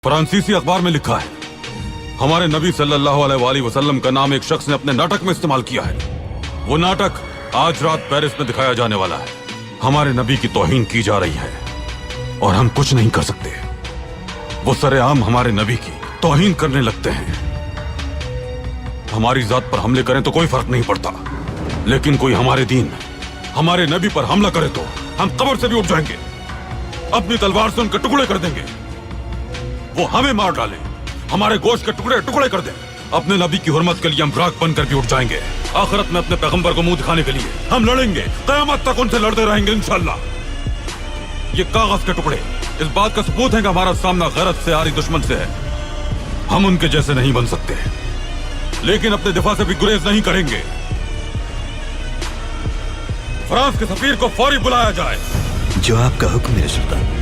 फ्रांसीसी अखबार में लिखा है हमारे नबी सल्लल्लाहु अलैहि वसल्लम का नाम एक शख्स ने अपने नाटक में इस्तेमाल किया है। वो नाटक आज रात पेरिस में दिखाया जाने वाला है। हमारे नबी की तौहीन की जा रही है और हम कुछ नहीं कर सकते। वो सरेआम हमारे नबी की तौहीन करने लगते हैं। हमारी जात पर हमले करें तो कोई फर्क नहीं पड़ता, लेकिन कोई हमारे दीन, हमारे नबी पर हमला करे तो हम कब्र से भी उठ जाएंगे, अपनी तलवार से उनके टुकड़े कर देंगे। वो हमें मार डाले, हमारे गोश्त के टुकड़े टुकड़े कर दे, अपने नबी की हुर्मत के लिए हम राख बनकर भी उठ जाएंगे। आखिरत में अपने पैगंबर को मुंह दिखाने के लिए हम लड़ेंगे, क़यामत तक उनसे लड़ते रहेंगे इंशाअल्लाह। ये कागज के टुकड़े इस बात का सबूत है कि हमारा सामना गैरत से आरी दुश्मन से है। हम उनके जैसे नहीं बन सकते, लेकिन अपने दिफा से भी गुरेज नहीं करेंगे। फ्रांस के सफीर को फौरी बुलाया जाए। जो आपका हुक्म मेरे सुल्तान।